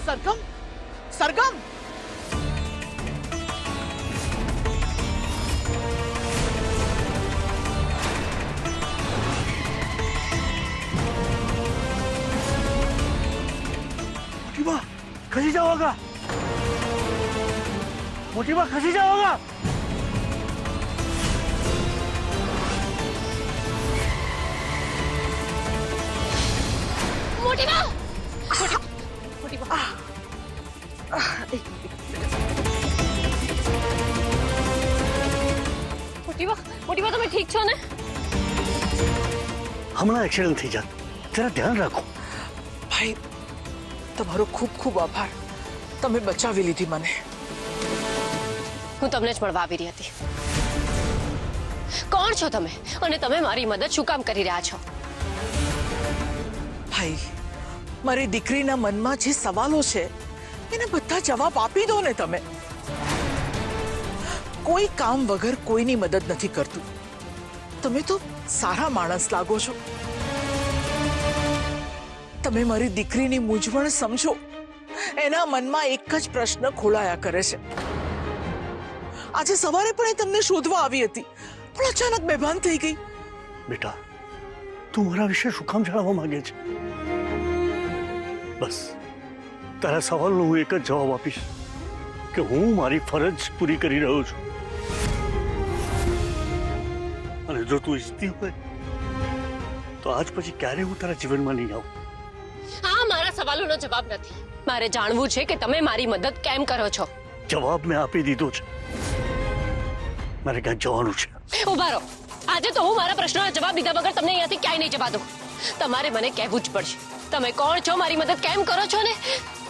सरगम, सरगम, मोटीबा खसी जाओगा, मोटीबा खसी जाओगा। मोटीबा, मोटीबा, मोटीबा તમે ઠીક છો ને? હમણાં એક્સિડન્ટ થઈ જાત, જરા ધ્યાન રાખો। भाई તમારો ખૂબ ખૂબ આભાર, તમે બચાવી લીધી મને। હું તમને જ મળવા આવી રહી હતી। કોણ છો તમે અને તમે મારી મદદ શું કામ કરી રહ્યા છો? ભાઈ મારી દીકરીના મનમાં જે સવાલો છે એને બધા જવાબ આપી દો ને તમે। કોઈ કામ વગર કોઈની મદદ નથી કરતું। તમે તો સારા માણસ લાગો છો। તમે મારી દીકરીની મૂંઝવણ સમજો। એના મનમાં એક જ પ્રશ્ન ખોળાયા કરે છે। આજે સવારે પણ એ તમને શોધવા આવી હતી, પણ અચાનક બેભાન થઈ ગઈ। બેટા, તું મારા વિશે શું કામ જાણવા માંગે છે? બસ તારા સવાલનો હું એક જ જવાબ આપીશ કે હું મારી ફરજ પૂરી કરી રહ્યો છું, અને જો તું ઈચ્છતી હોય તો આજ પછી ક્યારે હું તારા જીવનમાં નહીં આવું। હા, મારા સવાલોનો જવાબ નથી। મારે જાણવું છે કે તમે મારી મદદ કેમ કરો છો। જવાબ મેં આપી દીધો છે, મારે ક્યાં જવાનું છે। ઉભા રહો, આજે તો હું મારા પ્રશ્નોના જવાબ દીધા વગર તમને અહીંયાથી ક્યાંય નહીં જવા દઉં। તમારે મને કહેવું જ પડશે, તમે કોણ છો, મારી મદદ કેમ કરો છો ને,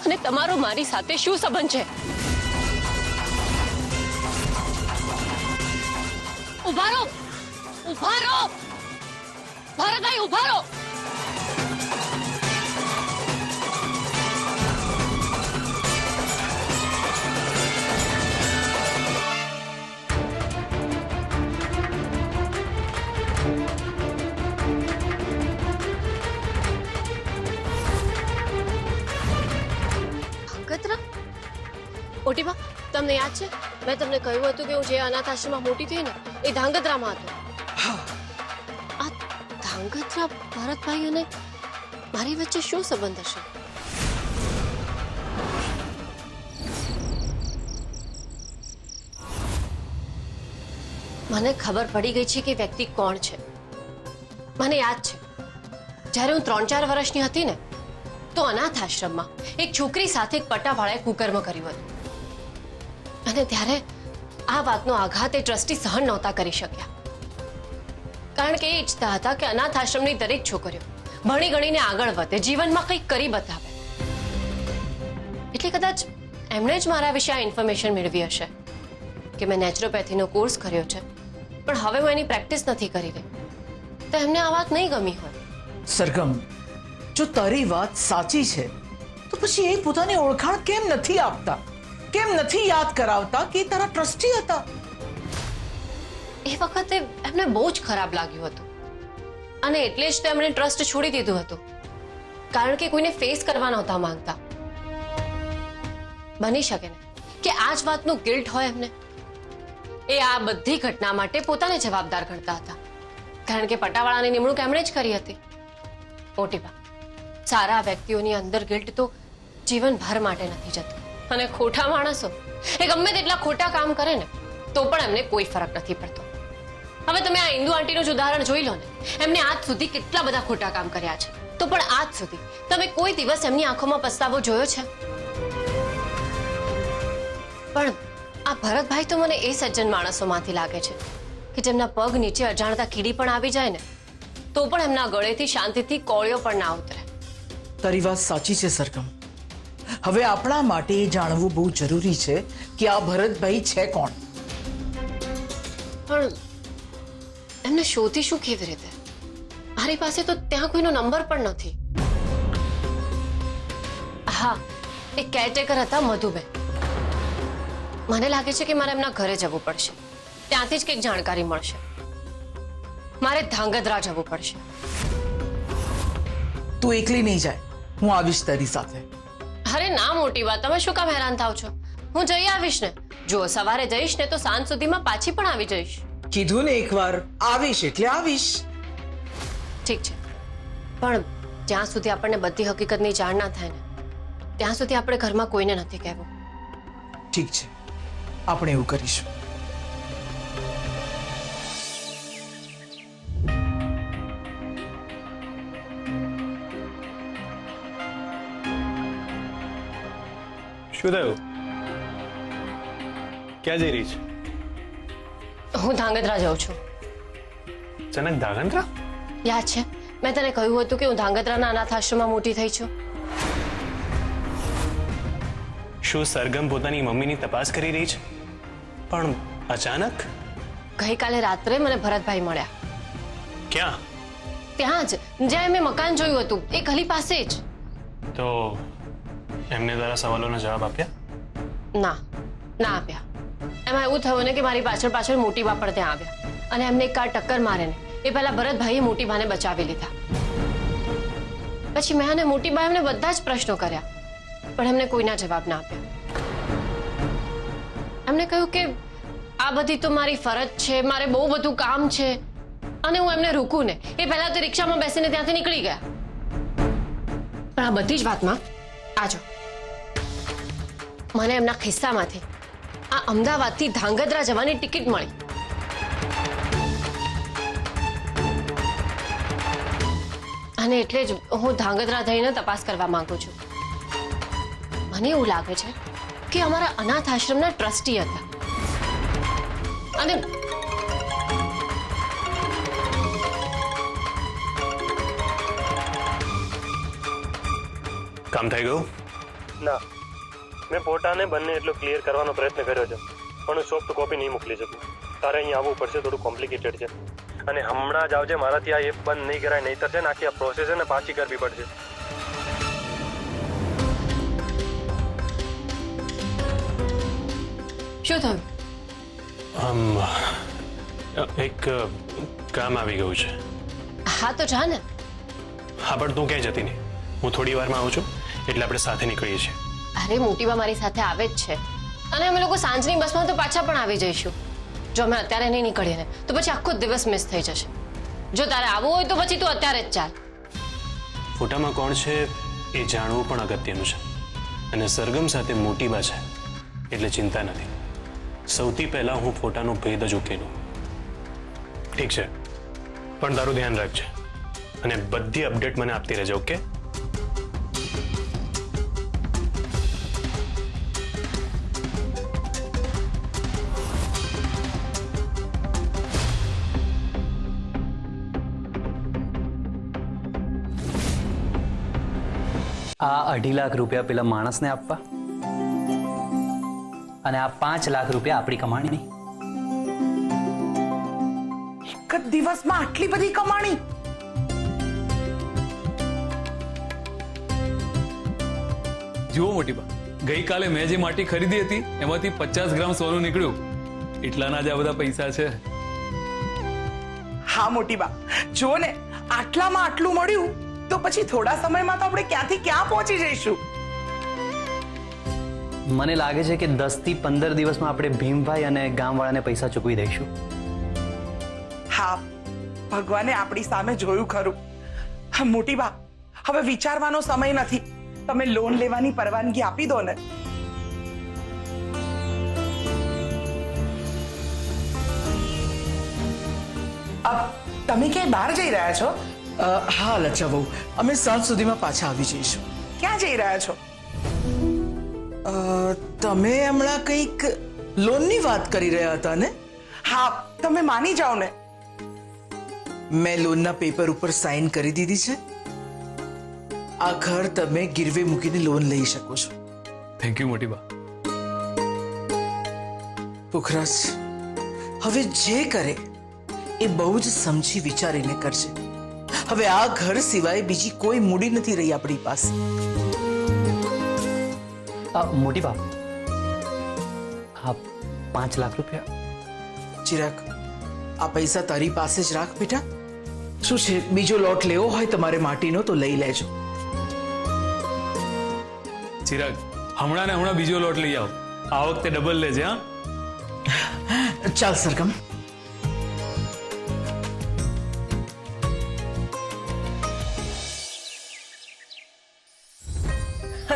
અને તમારો મારી સાથે શું સંબંધ છે? ઉભા રહો, ઉભા રહો, ભરતભાઈ ઉભા રહો। મોટીબા, તમને યાદ છે મેં તમને કહ્યું હતું કે હું જે અનાથ આશ્રમમાં મોટી થઈ ને એ ધાંગધ્રામાં હતો। આ ધાંગધ્રા ભરતભાઈ અને મારી વચ્ચે શું સંબંધ હશે? મને ખબર પડી ગઈ છે કે વ્યક્તિ કોણ છે। મને યાદ છે જ્યારે હું 3-4 વર્ષની હતી ને તો અનાથ આશ્રમમાં એક છોકરી સાથે એક પટ્ટાવાળાએ કુકર્મ કર્યું હતું, અને ત્યારે આ વાતનો આઘાત એ ટ્રસ્ટી સહન નહોતા કરી શક્યા, કારણ કે એ ઈચ્છતા હતા કે અનાથ આશ્રમની દરેક છોકરીઓ ભણી ગણીને આગળ વધે, જીવનમાં કંઈક કરી બતાવે। એટલે કદાચ એમણે જ મારા વિશે આ ઇન્ફોર્મેશન મેળવી હશે કે મેં નેચરોપેથીનો કોર્સ કર્યો છે, પણ હવે હું એની પ્રેક્ટિસ નથી કરી રહી, તો એમને આ વાત નહીં ગમી હોય। સરગમ, જો તારી વાત સાચી છે તો પછી એ પોતાની ઓળખાણ કેમ નથી આપતા, કેમ નથી યાદ કરાવતા કે તારા ટ્રસ્ટી હતા? એ વખતે એમને બહુ જ ખરાબ લાગ્યું હતું, અને એટલે જ તેમણે ટ્રસ્ટ છોડી દીધું હતું, કારણ કે કોઈને ફેસ કરવા નહોતા માંગતા। બની શકે ને કે આ જ વાતનું ગિલ્ટ હોય એમને। એ આ બધી ઘટના માટે પોતાને જવાબદાર ગણતા હતા, કારણ કે પટાવાળાની નિમણૂક એમણે જ કરી હતી। મોટીબા, સારા વ્યક્તિઓની અંદર ગિલ્ટ તો જીવનભર માટે નથી જતું, અને ખોટા માણસો એ ગમે તેટલા ખોટા કામ કરે ને તો પણ એમને કોઈ ફરક નથી પડતો। હવે તમે આ ઇન્દુ આંટીનું જ ઉદાહરણ જોઈ લો ને, એમને આજ સુધી કેટલા બધા ખોટા કામ કર્યા છે, તો પણ આજ સુધી તમે કોઈ દિવસ એમની આંખોમાં પસ્તાવો જોયો છે? પણ આ ભરતભાઈ તો મને એ સજ્જન માણસોમાંથી લાગે છે કે જેમના પગ નીચે અજાણતા કીડી પણ આવી જાય ને તો પણ એમના ગળેથી શાંતિથી કોળિયો પણ ના ઉતરે। તારી વાત સાચી છે સરગમ। હવે આપણા માટે એ જાણવું બહુ જરૂરી છે કે આ ભરતભાઈ છે કોણ। પણ એમને શોધીશું કેવી રીતે? મારી પાસે તો ત્યાં કોઈનો નંબર પણ નથી। હા, એક કેરટેકર હતા મધુબેન, મને લાગે છે કે મારે એમના ઘરે જવું પડશે, ત્યાંથી જ કંઈક જાણકારી મળશે। મારે ધાંગધ્રા જવું પડશે। તું એકલી નહીં જાય, હું આવીશ તારી સાથે। અરે ના મોટી વાત, તમે શું કામ હેરાન થાવ છો? હું જઈ આવીશ ને. જો સવારે જઈશ ને તો સાંજ સુધીમાં પાછી પણ આવી જઈશ. કીધું ને એકવાર આવીશ એટલે આવીશ. ઠીક છે, પણ જ્યાં સુધી આપણને બધી હકીકતની જાણ ના થાય ને ત્યાં સુધી આપણે ઘરમાં કોઈને નથી કહેવું. ઠીક છે, આપણે એવું કરીશું. શું થયું? ક્યાં જઈ રહી છે? હું ધાંગધ્રા જાઉં છું. અચાનક ધાંગધ્રા? યાદ છે મેં તને કહ્યું હતું કે હું ધાંગધ્રાના અનાથ આશ્રમમાં મોટી થઈ છું. શું સરગમ પોતાની મમ્મીની તપાસ કરી રહી છે? પણ અચાનક? ગઈકાલે રાત્રે મને ભરતભાઈ મળ્યા. ક્યાં? ત્યાં જ જ્યાં મેં મકાન જોયું હતું, એ ગલી પાસે જ. તો એમને તારા સવાલોના જવાબ આપ્યા? ના આપ્યા. એમાં એવું થયું ને કે મારી પાછળ મોટી બા પણ ત્યાં આવ્યા અને એમને એક કાર ટક્કર મારે ને એ પહેલા ભરતભાઈએ મોટી બાને બચાવી લીધા. પછી મેં અને મોટી બા એમને બધા જ પ્રશ્નો કર્યા પણ એમને કોઈના જવાબ ના આપ્યા. એમને કહ્યું કે આ બધી તો મારી ફરજ છે, મારે બહુ બધું કામ છે અને હું એમને રોકું ને એ પહેલા તો રિક્ષામાં બેસીને ત્યાંથી નીકળી ગયા. પણ આ બધી જ વાતમાં આજો મને એમના ખિસ્સામાંથી આ અમદાવાદથી ધાંગધ્રા જવાની ટિકિટ મળી. અને એટલે જ હું ધાંગધ્રા થઈને તપાસ કરવા માંગુ છું. મને એવું લાગે છે કે અમારા અનાથ આશ્રમના ટ્રસ્ટી હતા અને કામ થઈ ગયું? ના, મેં ફોટાને બંને એટલો ક્લિયર કરવાનો પ્રયત્ન કર્યો છે પણ હું સોફ્ટ કોપી નહીં મોકલી શકું. તારે અહીં આવવું પડશે, થોડું કોમ્પ્લિકેટેડ છે. અને હમણાં જ આવજે, મારાથી આ એપ બંધ નહીં કરાય, નહીંતર છે ને આખી આ પ્રોસેસ છે ને પાછી કરવી પડશે. શું થયું? એક કામ આવી ગયું છે. હા તો જા ને. હા પણ તું ક્યાંય જતી નહીં, હું થોડી વારમાં આવું છું એટલે આપણે સાથે નીકળીએ છીએ. અરે મોટી બા મારી સાથે આવે જ છે અને અમે લોકો સાંજની બસમાં તો પાછા પણ આવી જઈશું. જો અમે અત્યારે નહીં નીકળીએ ને તો પછી આખો દિવસ મિસ થઈ જશે. જો તારે આવવું હોય તો પછી તું અત્યારે જ ચાલ. ફોટામાં કોણ છે એ જાણવું પણ અગત્યનું છે અને સરગમ સાથે મોટી બા છે એટલે ચિંતા નથી. સૌથી પહેલા હું ફોટાનો ભેદ જ ઉકેલું. ઠીક છે, પણ તારું ધ્યાન રાખજે અને બધી અપડેટ મને આપતી રહેજે. ઓકે? આ 2.5 લાખ રૂપિયા પેલા માણસને આપવા અને આ 5 લાખ રૂપિયા આપણી કમાણી. એક જ દિવસમાં આટલી બધી કમાણી? જુઓ મોટી બા, ગઈકાલે મેં જે માટી ખરીદી હતી એમાંથી 50 ગ્રામ સોનું નીકળ્યું. એટલાના જ આ બધા પૈસા છે. હા મોટી બા, જો ને આટલામાં આટલું મળ્યું તો પછી થોડા સમયમાં તો આપણે ક્યાંથી ક્યાં પહોંચી જઈશું. મને લાગે છે કે 10 થી 15 દિવસમાં આપણે ભીમભાઈ અને ગામવાળાને પૈસા ચૂકવી દઈશું. હા, ભગવાને આપણી સામે જોયું ખરું. હા મોટી બા, હવે વિચારવાનો સમય નથી. તમે લોન લેવાની પરવાનગી આપી દો ને. તમે ક્યાંય બહાર જઈ રહ્યા છો? હા લચ્છા બહુ, અમે સાંજ સુધીમાં પાછા આવી જઈશું. ક્યાં જઈ રહ્યા છો? તમે હમણાં કંઈક લોનની વાત કરી રહ્યા હતા ને? હા, તમે માની જાઓ ને. મેં લોનના પેપર ઉપર સાઇન કરી દીધી છે. આ ઘર તમે ગીરવે મૂકીને લોન લઈ શકો છો. થેન્ક યુ મોટી બા. પુખરાજ, હવે જે કરે એ બહુ જ સમજી વિચારીને કરશે. હવે આ ઘર સિવાય બીજી કોઈ મૂડી નથી રહી આપણી પાસે. મોટી બા, હા 5 લાખ રૂપિયા. ચિરાગ, આ પૈસા તારી પાસે જ રાખ બેટા. શું છે, બીજો લોટ લેવો હોય તમારે માટીનો તો લઈ લેજો. ચિરાગ, હમણાં ને હમણાં બીજો લોટ લઈ આવો. આ વખતે ડબલ લેજે. હા, ચાલ સરગમ.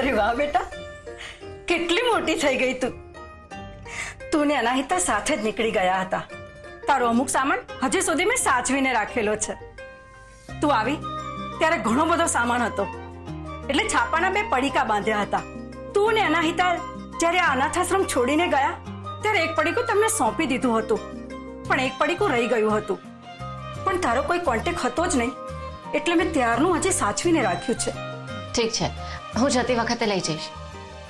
અરે વાહ બેટા, કેટલી મોટી થઈ ગઈ તું. તું ને અનાહિતા સાથે જ નીકળી ગયા હતા. તારો અમુક સામાન હજી સુધી મેં સાચવીને રાખેલો છે. તું આવી ત્યારે ઘણો બધો સામાન હતો, એટલે છાપાના 2 પડીકા બાંધ્યા હતા. તું ને અનાહિતા જ્યારે આ અનાથાશ્રમ છોડીને ગયા ત્યારે એક પડીકું તમને સોંપી દીધું હતું, પણ એક પડીકું રહી ગયું હતું. પણ તારો કોઈ કોન્ટેક્ટ હતો જ નહીં, એટલે મેં ત્યારનું હજી સાચવીને રાખ્યું છે. ઠીક છે, હું જતી વખતે લઈ જઈશ.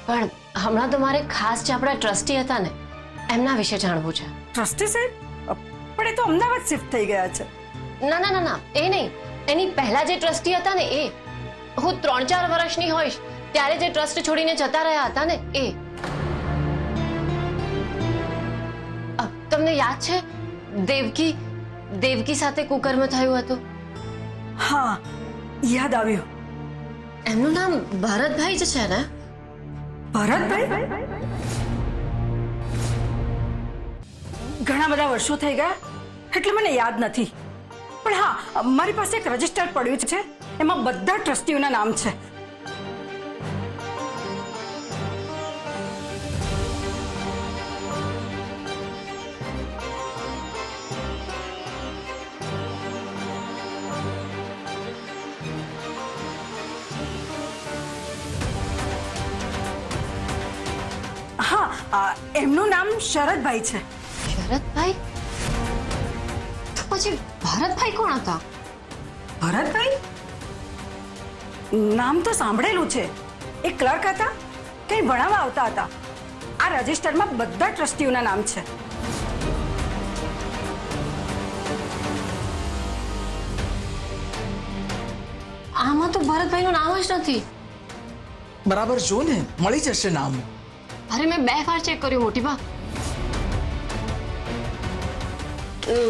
પણ હમણાં તો મારે ખાસ જે આપણા ટ્રસ્ટી હતા ને એમના વિશે જાણવું છે. ટ્રસ્ટી સાહેબ? પણ એ તો અમદાવાદ શિફ્ટ થઈ ગયા છે. ના ના ના ના, એ નહીં. એની પહેલા જે ટ્રસ્ટી હતા ને એ. હું 3-4 વર્ષની હોઈશ ત્યારે જે ટ્રસ્ટ છોડીને જતા રહ્યા હતા ને એ. તમને યાદ છે દેવકી સાથે કુકર્મ થયું હતું? હા, યાદ આવ્યું. એમનું નામ ભરતભાઈ જ છે ને? ભરતભાઈ? ઘણા બધા વર્ષો થઈ ગયા એટલે મને યાદ નથી, પણ હા, મારી પાસે એક રજીસ્ટર પડ્યું છે, એમાં બધા ટ્રસ્ટીઓના નામ છે. હા, એમનું નામ શરદભાઈ છે. શરદભાઈ? તો પછી ભરતભાઈ કોણ હતા? ભરતભાઈ? નામ તો સાંભળેલું છે. એ ક્લર્ક હતા, કંઈ ભણાવવા આવતા હતા. આ રજીસ્ટરમાં બધા ટ્રસ્ટીઓના નામ છે. આમાં તો ભરતભાઈનું નામ જ નથી. બરાબર જો ને, મળી જશે નામ. અરે મેં 2 વાર ચેક કર્યું મોટી બા.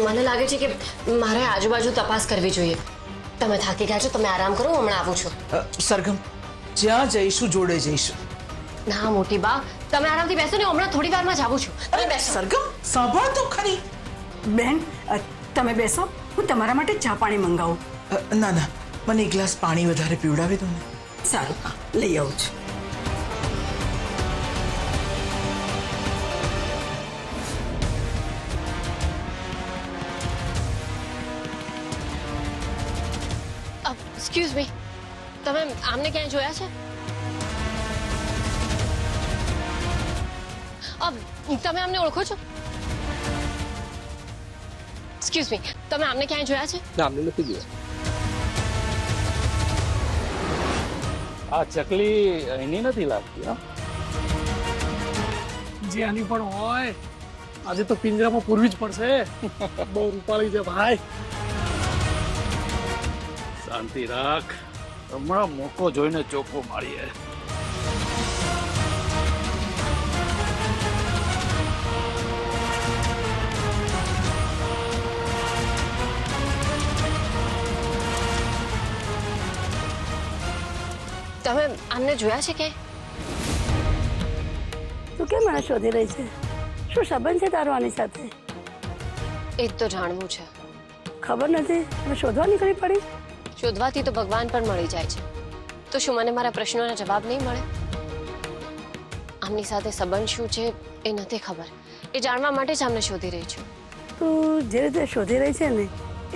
મને લાગે છે કે મારે આજુબાજુ તપાસ કરવી જોઈએ. તમે થાકી ગયા છો, તમે આરામ કરો, હું હમણાં આવું છું. સરગમ, જ્યાં જઈશું જોડે જઈશું. ના મોટી બા, તમે આરામથી બેસો ને, હમણાં થોડી વારમાં જ આવું છું. તમે બેસો. સરગમ, સાંભળ તો ખરી. બેન, તમે બેસો, હું તમારા માટે ચા પાણી મંગાવું. ના ના, મને 1 ગ્લાસ પાણી વધારે પીવડાવી દો ને. સારું, લઈ આવું છું. એક્સક્યુઝ મી, તમે આમને ક્યાંય જોયા છે? તમે આમને ઓળખો છો? એક્સક્યુઝ મી, તમે આમને ક્યાંય જોયા છે? ના, અમને નથી જોયા. આ ચકલી એની નથી લાગતી. હા, જે આની પણ હોય, આજે તો પિંજરામાં પૂરવી જ પડશે. બહુ રૂપાળી છે ભાઈ. શાંતિ રાખ, હમણાં મોકો જોઈને ચોખ્ખો મારીએ. તમે આમને જોયા છે કે? તું કેમ મને શોધી રહી છે? શું સંબંધ છે તારો આની સાથે? એ જ તો જાણવું છે. ખબર નથી, મને શોધવા નીકળી પડી. શોધવાથી તો ભગવાન પણ મળી જાય છે. તો શું મને મારા પ્રશ્નોના જવાબ નહીં મળે? આમની સાથે સંબંધ શું છે એ નથી ખબર. એ જાણવા માટે જ આમને શોધી રહી છું. તું જે રીતે શોધી રહી છે ને,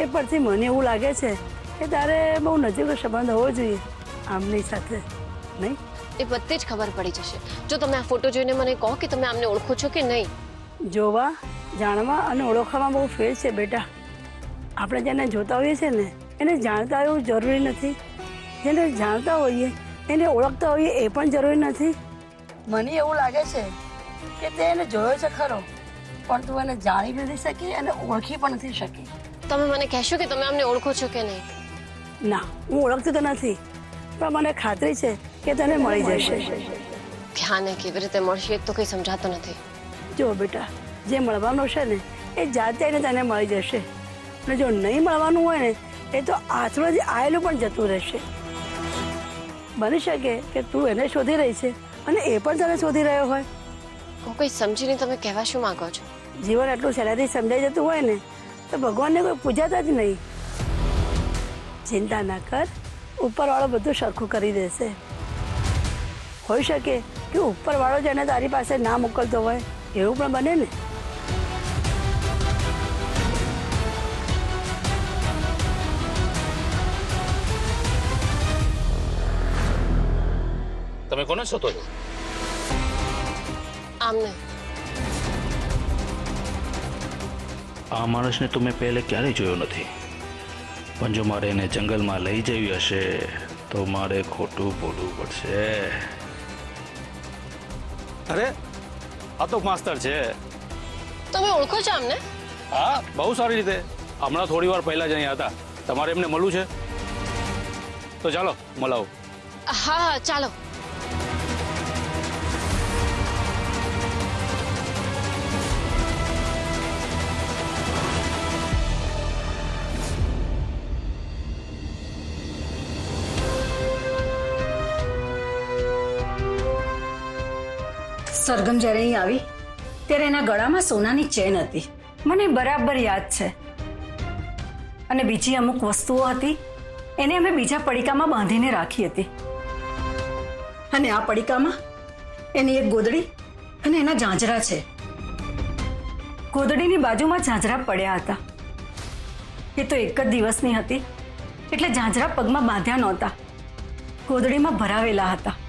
એ પરથી મને એવું લાગે છે કે તારે બહુ નજીકનો સંબંધ હોવો જોઈએ આમની સાથે, નહીં? એ બધી જ ખબર પડી જશે જો તમે આ ફોટો જોઈને મને કહો કે તમે આમને ઓળખો છો કે નહીં. જોવા, જાણવા અને ઓળખવામાં બહુ ફેર છે બેટા. આપણે જેને જોતા હોઈએ છીએ ને, એને જાણતા એવું જરૂરી નથી. જેને જાણતા હોઈએ એને ઓળખતા હોઈએ એ પણ જરૂરી નથી. મને એવું લાગે છે કે તે એને જોયો છે ખરો, પણ તું એને જાણી નથી શકી અને ઓળખી પણ નથી શકી. તમે મને કહેશો કે તમે આમને ઓળખો છો કે નહીં? ના, હું ઓળખતી તો નથી, પણ મને ખાતરી છે કે તને મળી જશે. ધ્યાને કેવી રીતે મળશે એ તો કંઈ સમજાતો નથી. જો બેટા, જે મળવાનું છે ને એ જાતે એને તને મળી જશે, અને જો નહીં મળવાનું હોય ને એ તો આથડોથી આવેલું પણ જતું રહેશે. બની શકે કે તું એને શોધી રહી છે અને એ પણ તને શોધી રહ્યો હોય. હું કંઈ સમજીને તમે કહેવા શું માંગો છો? જીવન આટલું સહેલાઈથી સમજાઈ જતું હોય ને તો ભગવાનને કોઈ પૂજાતા જ નહીં. ચિંતા ના કર, ઉપરવાળો બધું સરખું કરી દેશે. હોઈ શકે કે ઉપરવાળો જ એને તારી પાસે ના મોકલતો હોય, એવું પણ બને ને. તમે કોને શોધો છો? આમને આ માણસને તો મેં પહેલે ક્યારેય જોયો નથી, પણ જો મારે એને જંગલમાં લઈ જવી હશે તો મારે ખોટું બોલવું પડશે. અરે આ તો માસ્તર છે. તમે ઓળખો છો આમને? હા, બહુ સારી રીતે. હમણાં થોડી વાર પહેલા જ અહીંયા હતા. તમારે એમને મળવું છે તો ચાલો મળાવો. હા હા ચાલો. સરગમ જ્યારે અહીં આવી ત્યારે એના ગળામાં સોનાની ચેન હતી, મને બરાબર યાદ છે. અને બીજી અમુક વસ્તુઓ હતી એને અમે બીજા પડીકામાં બાંધીને રાખી હતી. અને આ પડીકામાં એની એક ગોદડી અને એના ઝાંઝરા છે. ગોદડીની બાજુમાં ઝાંઝરા પડ્યા હતા. એ તો એક જ દિવસની હતી એટલે ઝાંઝરા પગમાં બાંધ્યા નહોતા, ગોદડીમાં ભરાવેલા હતા.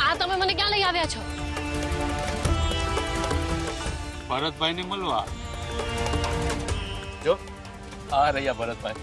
આ તમે મને ક્યાં લઈ આવ્યા છો? ભરતભાઈને મળવા. જો આ રહ્યા ભરતભાઈ.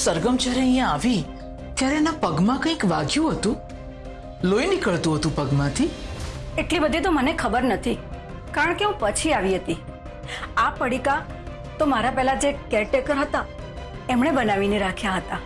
સરગમ જ્યારે અહીંયા આવી ત્યારે એના પગમાં કંઈક વાગ્યું હતું, લોહી નીકળતું હતું પગમાંથી. એટલી બધી તો મને ખબર નથી, કારણ કે હું પછી આવી હતી. આ પડીકા તો મારા પહેલા જે કેરટેકર હતા એમણે બનાવીને રાખ્યા હતા.